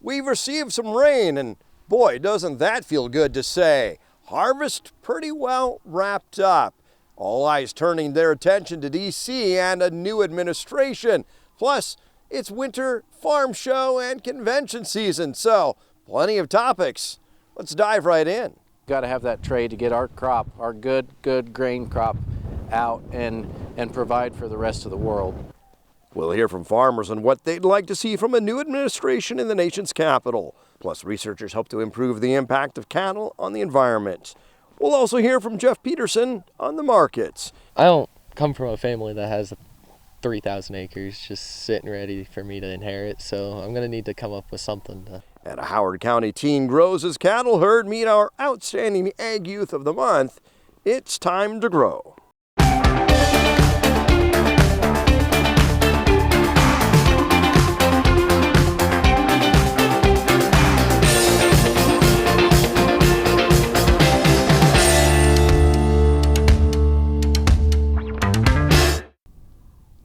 We've received some rain, and boy, doesn't that feel good to say. Harvest pretty well wrapped up. All eyes turning their attention to D.C. and a new administration. Plus, it's winter farm show and convention season, so plenty of topics. Let's dive right in. Got to have that trade to get our crop, our good grain crop out and provide for the rest of the world. We'll hear from farmers on what they'd like to see from a new administration in the nation's capital. Plus, researchers hope to improve the impact of cattle on the environment. We'll also hear from Jeff Peterson on the markets. I don't come from a family that has 3,000 acres just sitting ready for me to inherit, so I'm going to need to come up with something to... And a Howard County teen grows his cattle herd. Meet our outstanding Ag Youth of the Month. It's time to grow.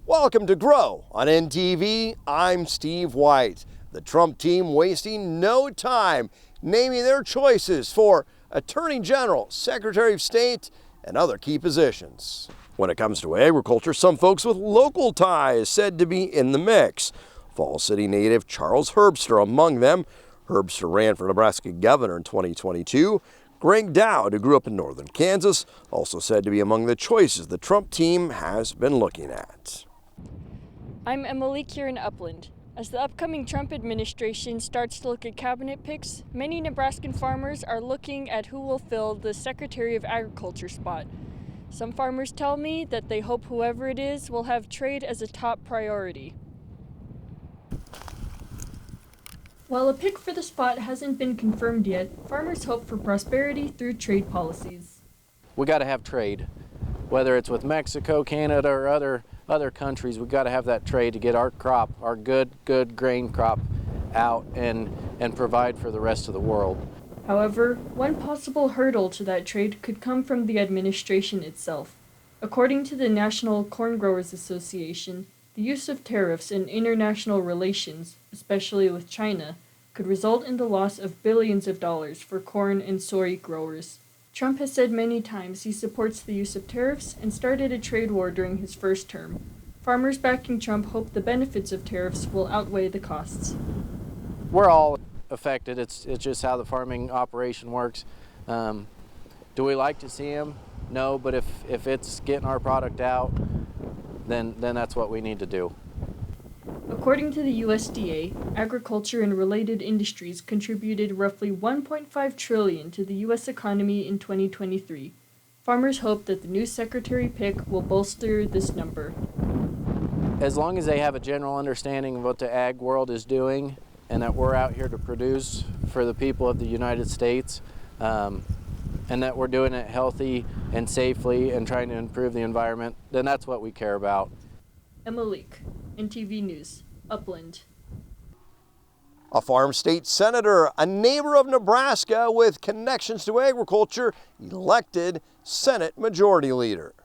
Welcome to Grow on NTV. I'm Steve White. The Trump team wasting no time naming their choices for Attorney General, Secretary of State, and other key positions. When it comes to agriculture, some folks with local ties said to be in the mix. Falls City native Charles Herbster among them. Herbster ran for Nebraska governor in 2022. Greg Dowd, who grew up in northern Kansas, also said to be among the choices the Trump team has been looking at. I'm Emily Kieran Upland. As the upcoming Trump administration starts to look at cabinet picks, many Nebraskan farmers are looking at who will fill the Secretary of Agriculture spot. Some farmers tell me that they hope whoever it is will have trade as a top priority. While a pick for the spot hasn't been confirmed yet, farmers hope for prosperity through trade policies. We got to have trade, whether it's with Mexico, Canada, or other countries. We got to have that trade to get our crop, our good grain crop out and provide for the rest of the world. However, one possible hurdle to that trade could come from the administration itself. According to the National Corn Growers Association, the use of tariffs in international relations, especially with China, could result in the loss of billions of dollars for corn and soy growers. Trump has said many times he supports the use of tariffs and started a trade war during his first term. Farmers backing Trump hope the benefits of tariffs will outweigh the costs. We're all affected. It's just how the farming operation works. Do we like to see him? No, but if it's getting our product out, then that's what we need to do. According to the USDA, agriculture and related industries contributed roughly $1.5 trillion to the U.S. economy in 2023. Farmers hope that the new secretary pick will bolster this number. As long as they have a general understanding of what the ag world is doing and that we're out here to produce for the people of the United States, and that we're doing it healthy and safely and trying to improve the environment, then that's what we care about. Emma Leek, NTV News, Upland. A farm state senator, a neighbor of Nebraska with connections to agriculture, elected Senate Majority Leader.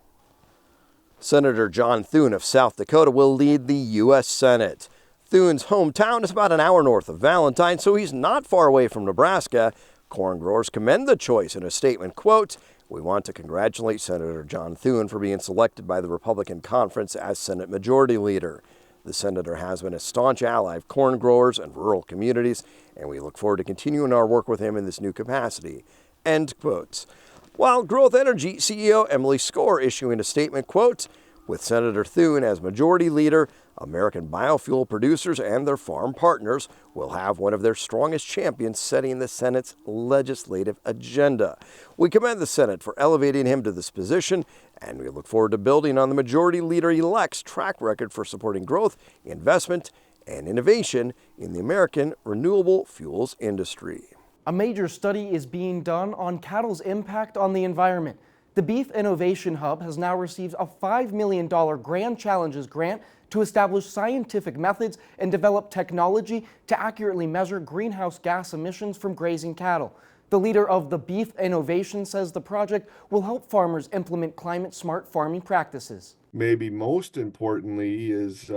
Senator John Thune of South Dakota will lead the U.S. Senate. Thune's hometown is about an hour north of Valentine, so he's not far away from Nebraska. Corn growers commend the choice in a statement, quote, "We want to congratulate Senator John Thune for being selected by the Republican conference as Senate Majority Leader. The senator has been a staunch ally of corn growers and rural communities, and we look forward to continuing our work with him in this new capacity." End quotes. While Growth Energy CEO Emily Skor issuing a statement, quote, "With Senator Thune as Majority Leader, American biofuel producers and their farm partners will have one of their strongest champions setting the Senate's legislative agenda. We commend the Senate for elevating him to this position, and we look forward to building on the Majority Leader-elect's track record for supporting growth, investment, and innovation in the American renewable fuels industry." A major study is being done on cattle's impact on the environment. The Beef Innovation Hub has now received a $5 million Grand Challenges grant to establish scientific methods and develop technology to accurately measure greenhouse gas emissions from grazing cattle. The leader of the Beef Innovation says the project will help farmers implement climate-smart farming practices. Maybe most importantly is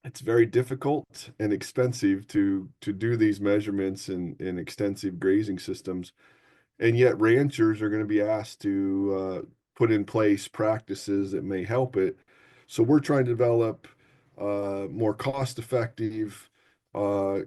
it's very difficult and expensive to do these measurements in extensive grazing systems. And yet ranchers are going to be asked to put in place practices that may help it. So we're trying to develop more cost-effective,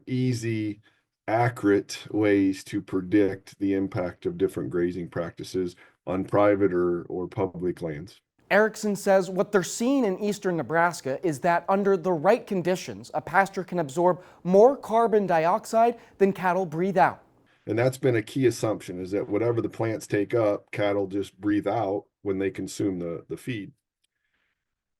easy, accurate ways to predict the impact of different grazing practices on private or public lands. Erickson says what they're seeing in eastern Nebraska is that under the right conditions, a pasture can absorb more carbon dioxide than cattle breathe out. And that's been a key assumption, is that whatever the plants take up, cattle just breathe out when they consume the feed.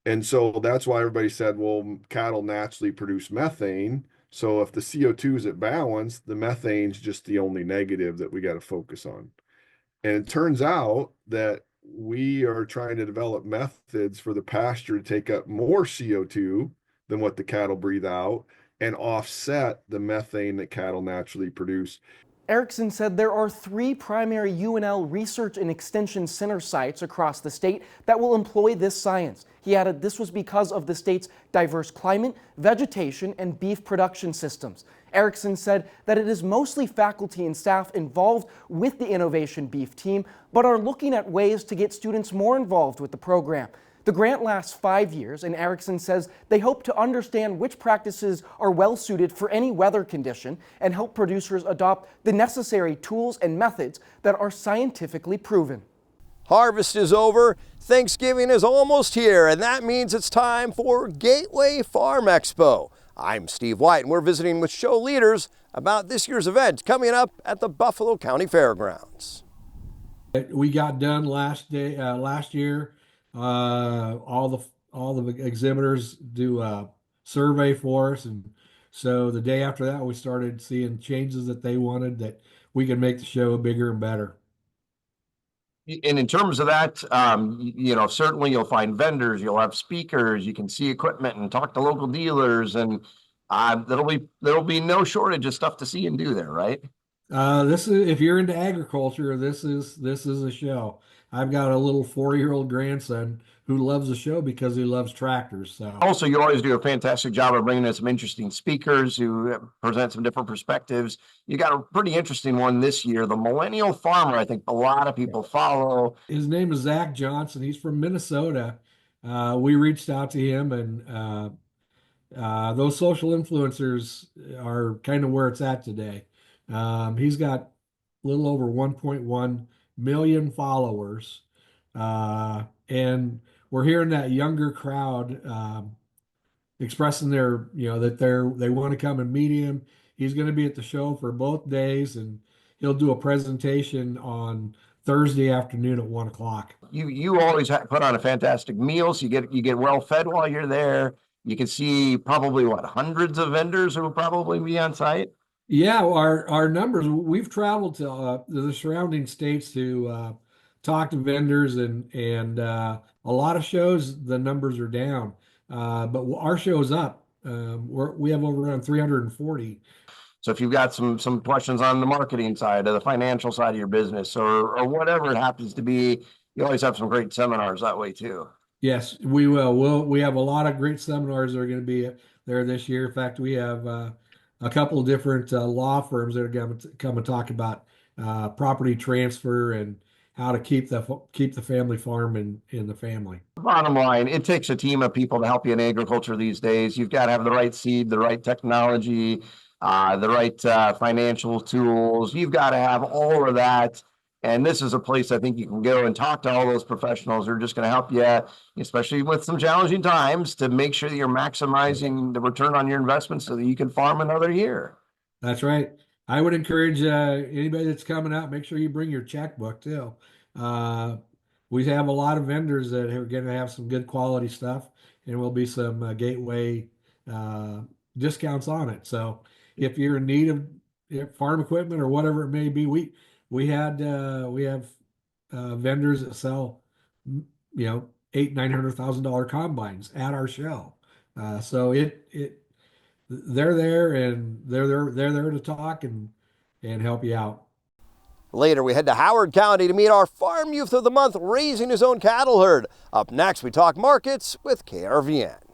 And so that's why everybody said, well, cattle naturally produce methane. So if the CO2 is at balance, the methane's just the only negative that we got to focus on. And it turns out that we are trying to develop methods for the pasture to take up more CO2 than what the cattle breathe out and offset the methane that cattle naturally produce. Erickson said there are 3 primary UNL Research and Extension Center sites across the state that will employ this science. He added this was because of the state's diverse climate, vegetation, and beef production systems. Erickson said that it is mostly faculty and staff involved with the Innovation Beef team, but are looking at ways to get students more involved with the program. The grant lasts 5 years, and Erickson says they hope to understand which practices are well suited for any weather condition and help producers adopt the necessary tools and methods that are scientifically proven. Harvest is over, Thanksgiving is almost here, and that means it's time for Gateway Farm Expo. I'm Steve White, and we're visiting with show leaders about this year's event coming up at the Buffalo County Fairgrounds. We got done last year. All the exhibitors do a survey for us, and so the day after that we started seeing changes that they wanted, that we could make the show bigger and better. And in terms of that, certainly you'll find vendors, you'll have speakers, you can see equipment and talk to local dealers, and there'll be no shortage of stuff to see and do there, right? This is, if you're into agriculture, this is a show. I've got a little 4-year-old grandson who loves the show because he loves tractors. So also, you always do a fantastic job of bringing in some interesting speakers who present some different perspectives. You got a pretty interesting one this year, the Millennial Farmer. I think a lot of people follow. His name is Zach Johnson. He's from Minnesota. We reached out to him, and those social influencers are kind of where it's at today. He's got a little over 1.1 million followers, and we're hearing that younger crowd expressing their, that they want to come and meet him. He's going to be at the show for both days, and he'll do a presentation on Thursday afternoon at 1 o'clock. You always put on a fantastic meal, so you get well fed while you're there. You can see probably hundreds of vendors who will probably be on site. Yeah, our numbers. We've traveled to the surrounding states to talk to vendors, and a lot of shows the numbers are down, but our show's up. We have over around 340. So if you've got some questions on the marketing side or the financial side of your business, or whatever it happens to be, you always have some great seminars that way too. Yes, we will. We have a lot of great seminars that are going to be there this year. In fact, we have a couple of different law firms that are going to come and talk about property transfer and how to keep the family farm in the family. Bottom line, it takes a team of people to help you in agriculture these days. You've got to have the right seed, the right technology, the right financial tools. You've got to have all of that. And this is a place I think you can go and talk to all those professionals who are just going to help you, especially with some challenging times, to make sure that you're maximizing the return on your investment so that you can farm another year. That's right. I would encourage anybody that's coming out, make sure you bring your checkbook too. We have a lot of vendors that are going to have some good quality stuff, and will be some Gateway discounts on it. So if you're in need of farm equipment or whatever it may be, we have vendors that sell, $800,000-$900,000 combines at our show. So they're there, and they're there to talk and help you out. Later, we head to Howard County to meet our Farm Youth of the Month raising his own cattle herd. Up next, we talk markets with KRVN.